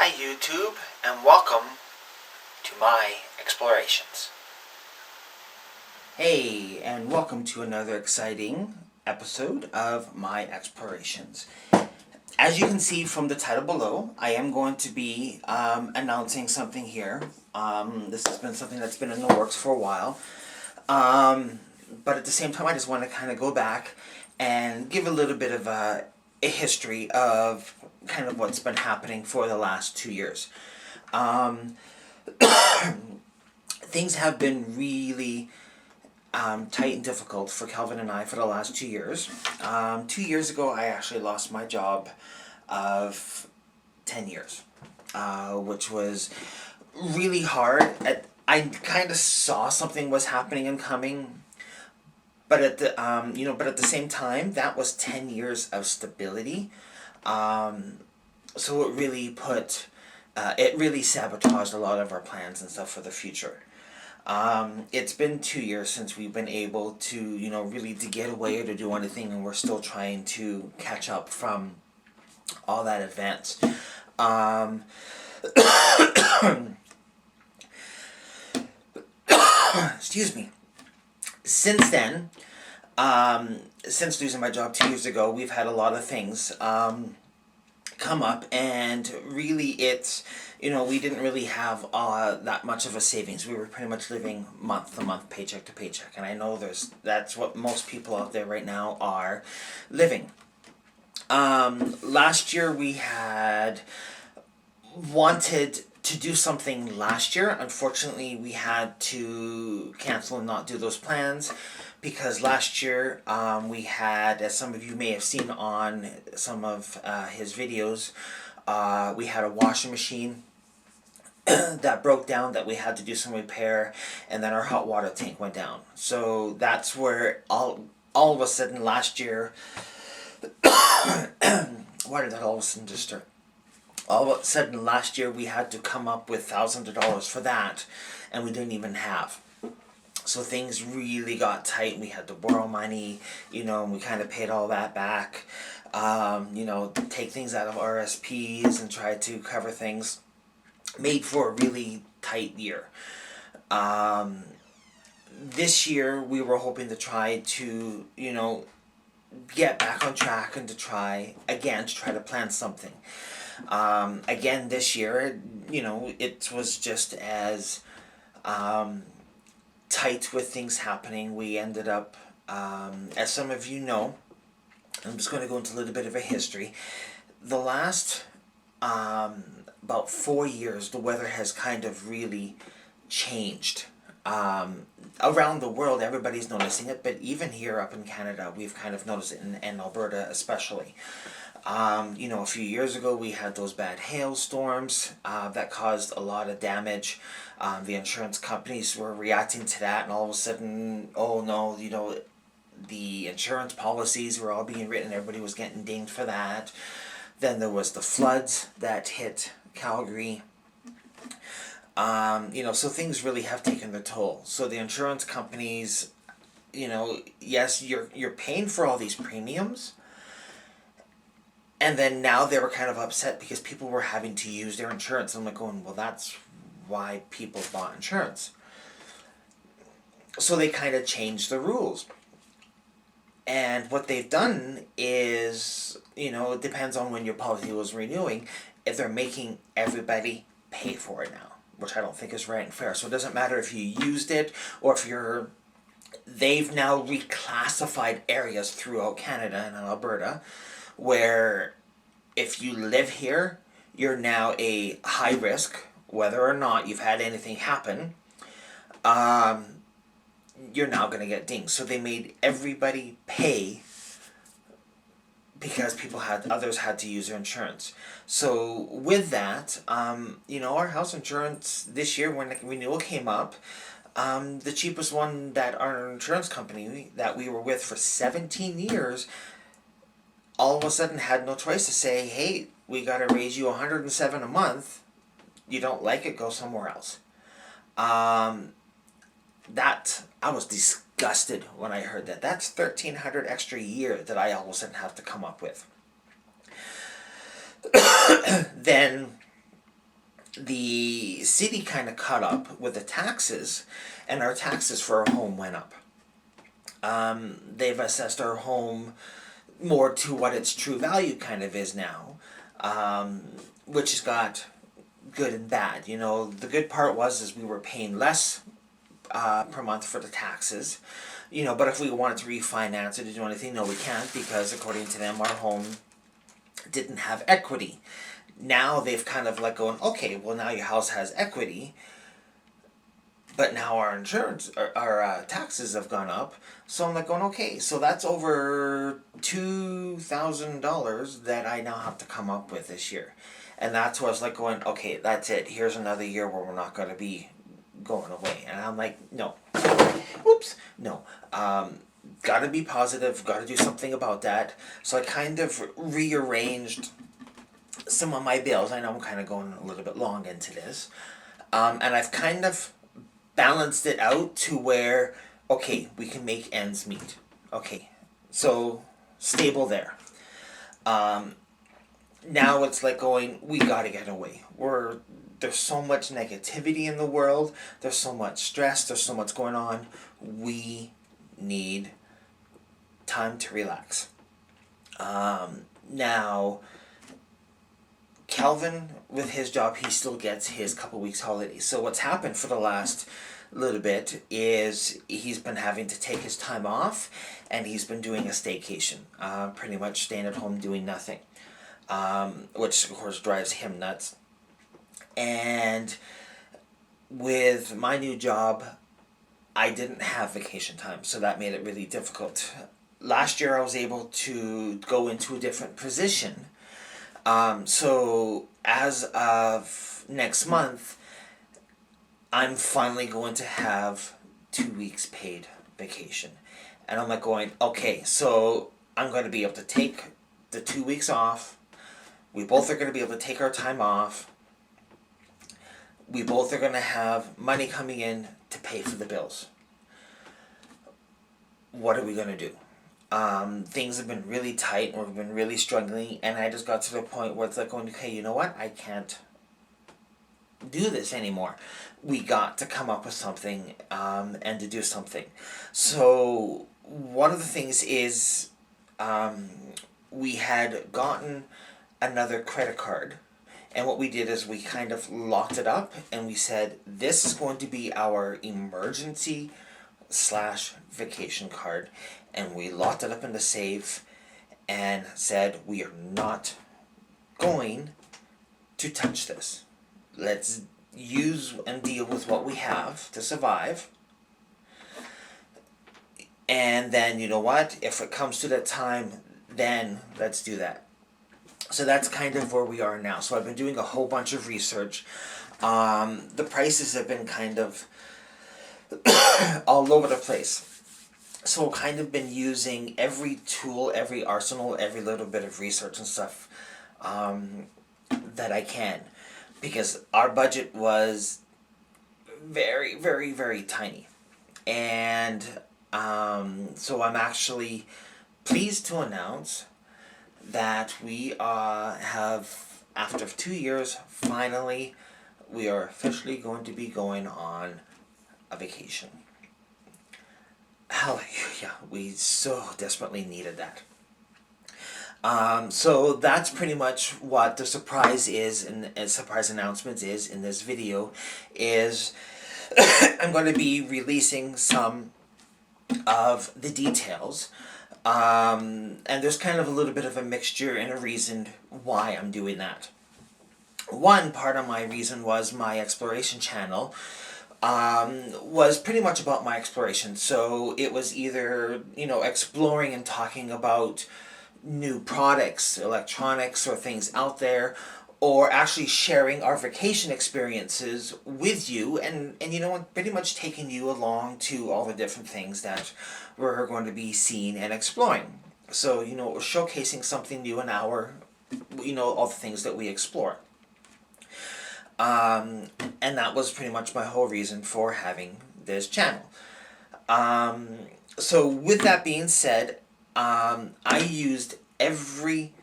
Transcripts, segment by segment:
Hi YouTube, and welcome to my explorations. Hey, and welcome to another exciting episode of my explorations. As you can see from the title below, I am going to be announcing something here. This has been something that's been in the works for a while. But at the same time, I just want to kind of go back and give a little bit of a history of kind of what's been happening for the last 2 years. Things have been really tight and difficult for Calvin and I for the last 2 years. 2 years ago, I actually lost my job of 10 years, which was really hard. I kind of saw something was happening and coming, but at the same time, that was 10 years of stability. So it really sabotaged a lot of our plans and stuff for the future. It's been 2 years since we've been able to, really to get away or to do anything, and we're still trying to catch up from all that advance. Excuse me. Since then, since losing my job 2 years ago, we've had a lot of things come up, and really it's, we didn't really have that much of a savings. We were pretty much living month to month, paycheck to paycheck, and I know that's what most people out there right now are living. Last year we had wanted to do something last year. Unfortunately, we had to cancel and not do those plans because last year we had, as some of you may have seen on some of his videos, we had a washing machine that broke down that we had to do some repair, and then our hot water tank went down. So that's where all of a sudden last year, why did that all of a sudden just start? All of a sudden last year we had to come up with thousands of dollars for that, and we didn't even have. So things really got tight. We had to borrow money, and we kind of paid all that back. Take things out of RSPs and try to cover things. Made for a really tight year. This year we were hoping to try to, get back on track and to try to plan something. Again, this year, it was just as tight with things happening. We ended up, as some of you know, I'm just going to go into a little bit of a history. The last about 4 years, the weather has kind of really changed. Around the world, everybody's noticing it, but even here up in Canada, we've kind of noticed it, in Alberta especially. A few years ago we had those bad hailstorms that caused a lot of damage. The insurance companies were reacting to that, and all of a sudden, oh no, the insurance policies were all being written, everybody was getting dinged for that. Then there was the floods that hit Calgary. So things really have taken their toll. So the insurance companies, yes, you're paying for all these premiums. And then now they were kind of upset because people were having to use their insurance. I'm like going, well, that's why people bought insurance. So they kind of changed the rules. And what they've done is, it depends on when your policy was renewing, if they're making everybody pay for it now, which I don't think is right and fair. So it doesn't matter if you used it or if they've now reclassified areas throughout Canada and Alberta where if you live here, you're now a high risk, whether or not you've had anything happen, you're now going to get dinged. So they made everybody pay because others had to use their insurance. So with that, our house insurance this year, when the renewal came up, the cheapest one that our insurance company that we were with for 17 years, all of a sudden had no choice to say, hey, we got to raise you $107 a month. You don't like it, go somewhere else. That I was disgusted when I heard that. That's $1,300 extra a year that I all of a sudden have to come up with. Then the city kind of caught up with the taxes, and our taxes for our home went up. They've assessed our home more to what its true value kind of is now, which has got good and bad. You know, the good part was is we were paying less per month for the taxes. You know, but if we wanted to refinance it or do anything, no, we can't, because according to them, our home didn't have equity. Now they've kind of like going, okay, well now your house has equity, but now our insurance, our taxes have gone up. So I'm like going, okay, so that's over $2,000 that I now have to come up with this year. And that's where I was like going, okay, that's it. Here's another year where we're not going to be going away. And I'm like, no. Oops. No. Got to be positive. Got to do something about that. So I kind of rearranged some of my bills. I know I'm kind of going a little bit long into this. And I've kind of balanced it out to where, okay, we can make ends meet. Okay. So stable there. Now it's like going, we got to get away. There's so much negativity in the world. There's so much stress. There's so much going on. We need time to relax. Now, Calvin, with his job, he still gets his couple weeks holiday. So what's happened for the last little bit is he's been having to take his time off, and he's been doing a staycation. Pretty much staying at home doing nothing. Which of course drives him nuts. And with my new job, I didn't have vacation time, so that made it really difficult. Last year I was able to go into a different position. So as of next month, I'm finally going to have 2 weeks paid vacation. And I'm like going, okay, so I'm going to be able to take the 2 weeks off. We both are going to be able to take our time off. We both are going to have money coming in to pay for the bills. What are we going to do? Things have been really tight, and we've been really struggling, and I just got to the point where it's like going, okay, you know what? I can't do this anymore. We got to come up with something, and to do something. So one of the things is we had gotten another credit card, and what we did is we kind of locked it up, and we said, this is going to be our emergency / vacation card. And we locked it up in the safe and said, we are not going to touch this. Let's use and deal with what we have to survive. And then, you know what? If it comes to that time, then let's do that. So that's kind of where we are now. So I've been doing a whole bunch of research. The prices have been kind of all over the place. So I've kind of been using every tool, every arsenal, every little bit of research and stuff that I can. Because our budget was very, very, very tiny. And so I'm actually pleased to announce that we have, after 2 years, finally, we are officially going to be going on a vacation. Hallelujah, we so desperately needed that. So that's pretty much what the surprise is, and surprise announcement is in this video, is I'm going to be releasing some of the details. And there's kind of a little bit of a mixture and a reason why I'm doing that. One part of my reason was my exploration channel was pretty much about my exploration. So it was either, exploring and talking about new products, electronics, or things out there, or actually sharing our vacation experiences with you, and pretty much taking you along to all the different things that we're going to be seeing and exploring. So, showcasing something new in our, all the things that we explore. And that was pretty much my whole reason for having this channel. So with that being said, I used every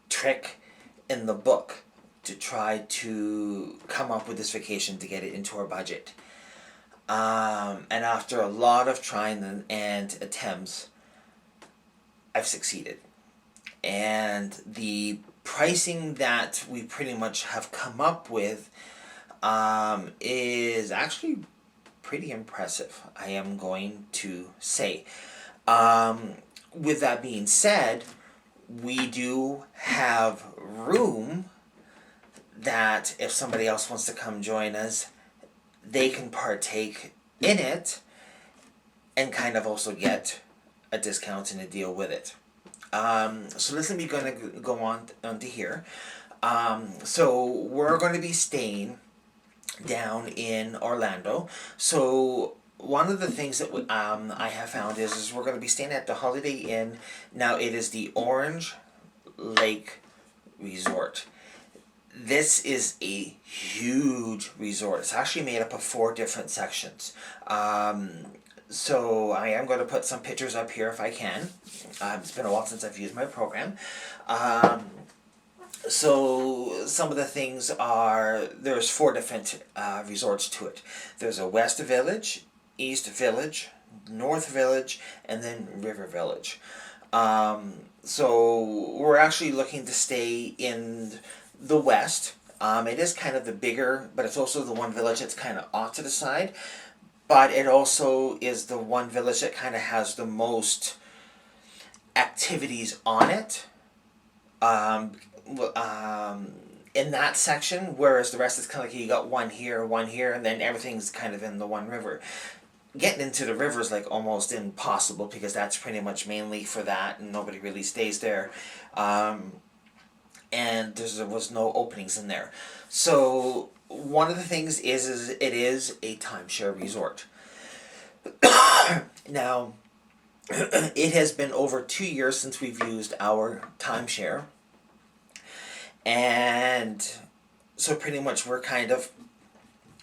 trick in the book to try to come up with this vacation to get it into our budget. And after a lot of trying and attempts, I've succeeded. And the pricing that we pretty much have come up with is actually pretty impressive, I am going to say. With that being said, we do have room that if somebody else wants to come join us, they can partake in it and kind of also get a discount and a deal with it. So this is me going to go on to here. So we're going to be staying down in Orlando. So one of the things that I have found is we're going to be staying at the Holiday Inn. Now it is the Orange Lake Resort. This is a huge resort. It's actually made up of 4 different sections. So I am going to put some pictures up here if I can. It's been a while since I've used my program. So some of the things are, there's 4 different resorts to it. There's a West Village, East Village, North Village, and then River Village. So we're actually looking to stay in the West. It is kind of the bigger, but it's also the one village that's kind of off to the side. But it also is the one village that kind of has the most activities on it. In that section, whereas the rest is kind of like you got one here, and then everything's kind of in the one river. Getting into the river is like almost impossible because that's pretty much mainly for that, and nobody really stays there. And there was no openings in there. So one of the things is it is a timeshare resort. Now, it has been over 2 years since we've used our timeshare. And so pretty much we're kind of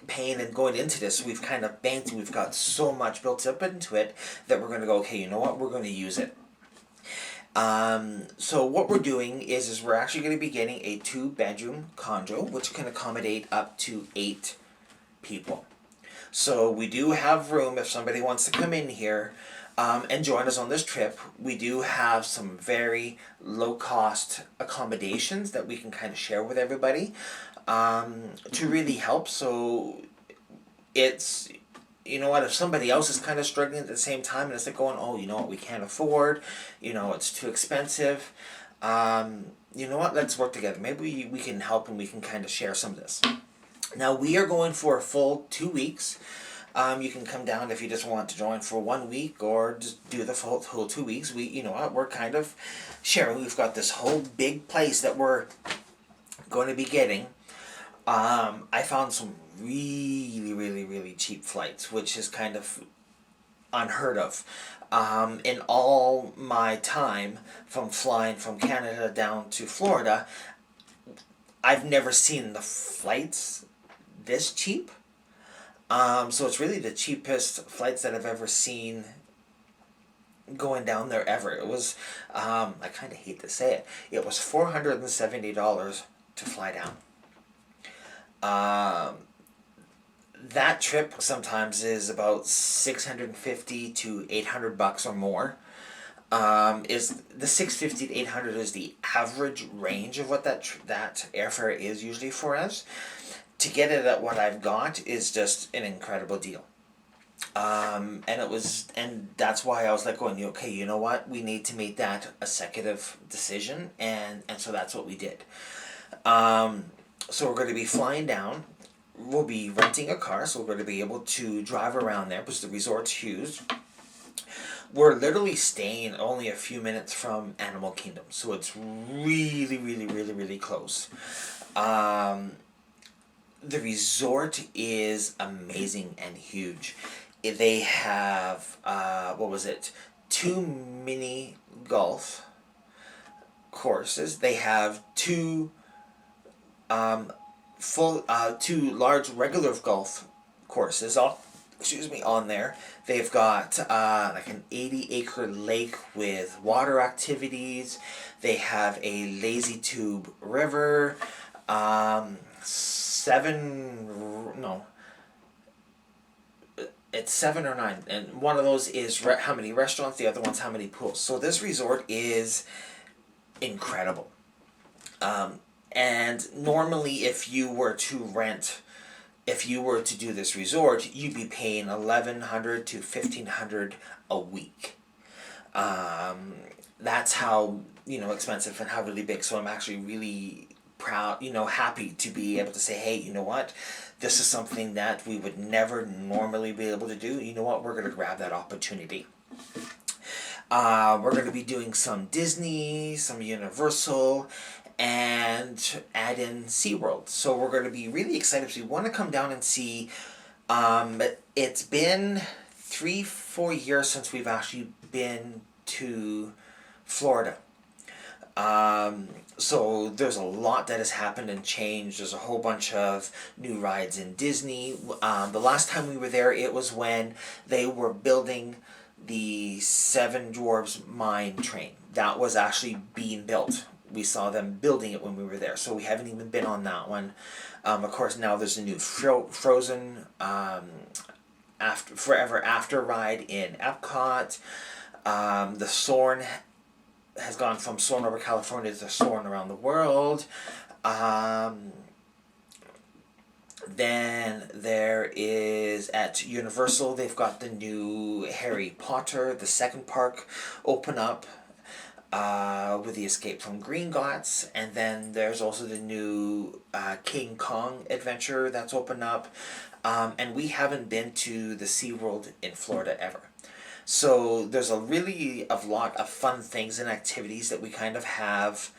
paying and going into this. We've kind of banked, we've got so much built up into it that we're going to go, okay, you know what, we're going to use it. So what we're doing is we're actually going to be getting a 2-bedroom condo, which can accommodate up to 8 people. So we do have room if somebody wants to come in here and join us on this trip. We do have some very low-cost accommodations that we can kind of share with everybody to really help. So it's, you know what, if somebody else is kind of struggling at the same time and it's like going, oh, you know what, we can't afford, you know, it's too expensive, you know what, let's work together. Maybe we can help and we can kind of share some of this. Now, we are going for a full 2 weeks. You can come down if you just want to join for 1 week or just do the whole 2 weeks. You know what, we're kind of sharing. We've got this whole big place that we're going to be getting. I found some really cheap flights, which is kind of unheard of. In all my time from flying from Canada down to Florida, I've never seen the flights this cheap. So it's really the cheapest flights that I've ever seen going down there ever. It was, I kind of hate to say it, it was $470 to fly down. That trip sometimes is about $650 to $800 or more. Is the $650 to $800 is the average range of what that airfare is usually for us. To get it at what I've got is just an incredible deal. And that's why I was like going, okay, you know what, we need to make that a executive decision, and so that's what we did. So we're going to be flying down. We'll be renting a car, so we're going to be able to drive around there because the resort's huge. We're literally staying only a few minutes from Animal Kingdom, so it's really close. The resort is amazing and huge. They have, 2 mini golf courses. They have 2 2 large regular golf courses on there. They've got like an 80-acre lake with water activities. They have a lazy tube river. Seven, no, it's seven or nine, and one of those is how many restaurants, the other one's how many pools. So this resort is incredible. And normally, if you were to do this resort, you'd be paying 1,100 to 1,500 a week. That's how expensive and how really big. So I'm actually really proud, happy to be able to say, hey, you know what? This is something that we would never normally be able to do. You know what? We're going to grab that opportunity. We're going to be doing some Disney, some Universal, and add in SeaWorld. So we're going to be really excited. So we want to come down and see. It's been 3-4 years since we've actually been to Florida. So there's a lot that has happened and changed. There's a whole bunch of new rides in Disney. The last time we were there, it was when they were building the Seven Dwarfs Mine train. That was actually being built. We saw them building it when we were there. So we haven't even been on that one. Of course, now there's a new Frozen Forever After ride in Epcot. The Soarin' has gone from Soarin' over California to Soarin' around the world. Then there is at Universal, they've got the new Harry Potter, the second park, open up with the Escape from Gringotts. And then there's also the new King Kong adventure that's open up. And we haven't been to the SeaWorld in Florida ever. So there's a lot of fun things and activities that we kind of have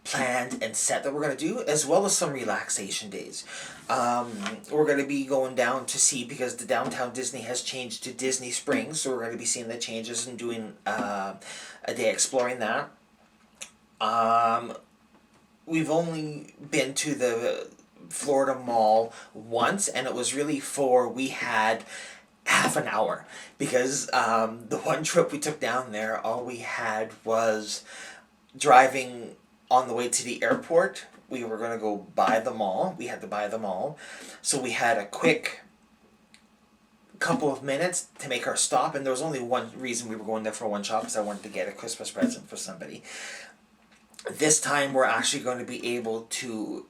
planned and set that we're going to do, as well as some relaxation days. We're going to be going down to see, because the downtown Disney has changed to Disney Springs, so we're going to be seeing the changes and doing a day exploring that. We've only been to the Florida Mall once, and it was really we had half an hour, because the one trip we took down there, all we had was driving on the way to the airport. We were going to go buy the mall. We had to buy the mall. So we had a quick couple of minutes to make our stop, and there was only one reason we were going there for one shop, because I wanted to get a Christmas present for somebody. This time we're actually going to be able to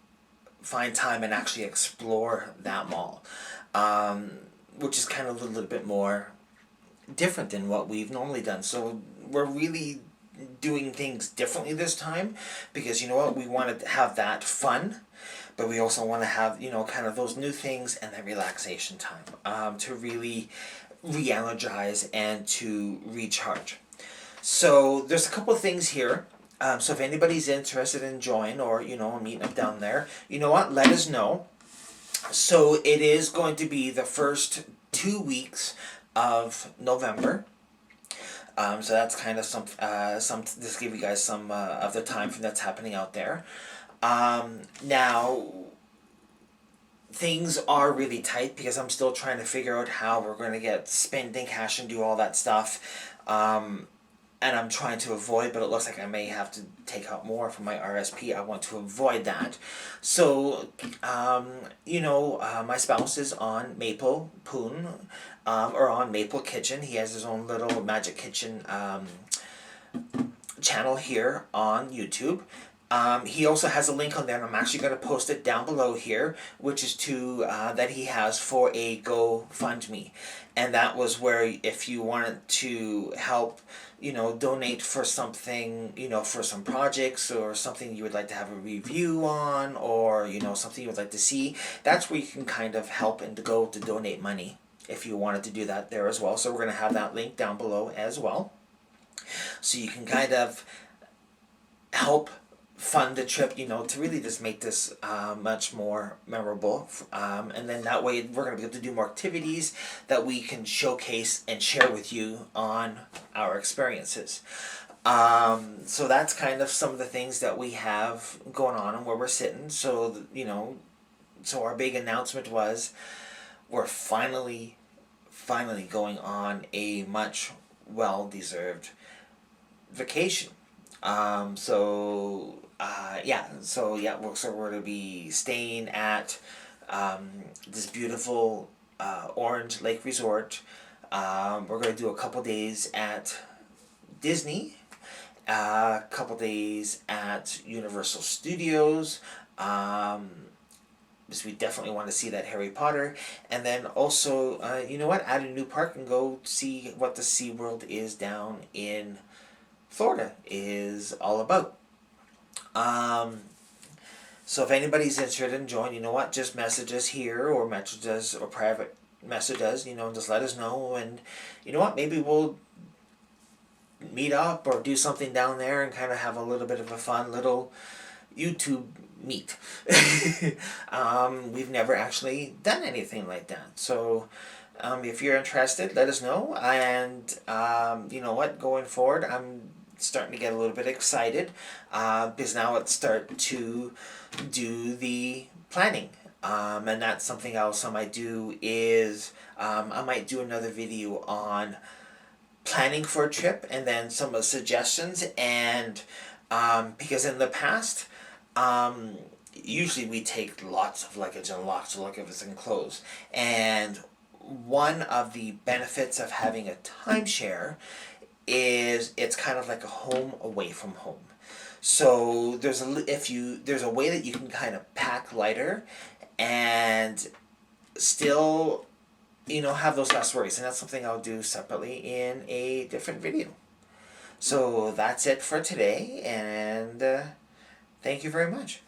find time and actually explore that mall, which is kind of a little bit more different than what we've normally done. So we're really doing things differently this time, because you know what, we want to have that fun, but we also want to have kind of those new things and that relaxation time to really re-energize and to recharge. So there's a couple of things here. So if anybody's interested in joining or meeting up down there, you know what, let us know. So it is going to be the first 2 weeks of November. So that's kind of some just give you guys some of the time frame that's happening out there. Now things are really tight, because I'm still trying to figure out how we're going to get spending cash and do all that stuff. And I'm trying to avoid, but it looks like I may have to take out more from my RSP. I want to avoid that. So, my spouse is on Maple Poon, or on Maple Kitchen. He has his own little Magic Kitchen channel here on YouTube. He also has a link on there, and I'm actually going to post it down below here, which is that he has for a GoFundMe. And that was where, if you wanted to help, donate for something, for some projects or something you would like to have a review on, or, something you would like to see, that's where you can kind of help and go to donate money if you wanted to do that there as well. So we're going to have that link down below as well. So you can kind of help fund the trip, to really just make this much more memorable. And then that way we're going to be able to do more activities that we can showcase and share with you on our experiences. So that's kind of some of the things that we have going on and where we're sitting. So, so our big announcement was we're finally going on a much well-deserved vacation. So we're going to be staying at this beautiful Orange Lake Resort. We're going to do a couple days at Disney, a couple days at Universal Studios. Because we definitely want to see that Harry Potter, and then also, add a new park and go see what the SeaWorld is down in Florida is all about. So if anybody's interested in joining, just message us here or message us or private message us, just let us know, and maybe we'll meet up or do something down there and kind of have a little bit of a fun little YouTube meet. We've never actually done anything like that. So if you're interested, let us know. And going forward, I'm starting to get a little bit excited because now let's start to do the planning. And that's something else I might do is I might do another video on planning for a trip and then some of the suggestions, and because in the past usually we take lots of luggage and lots of luggage and clothes, and one of the benefits of having a timeshare is it's kind of like a home away from home. So there's a way that you can kind of pack lighter and still have those less worries, and that's something I'll do separately in a different video. So that's it for today, and thank you very much.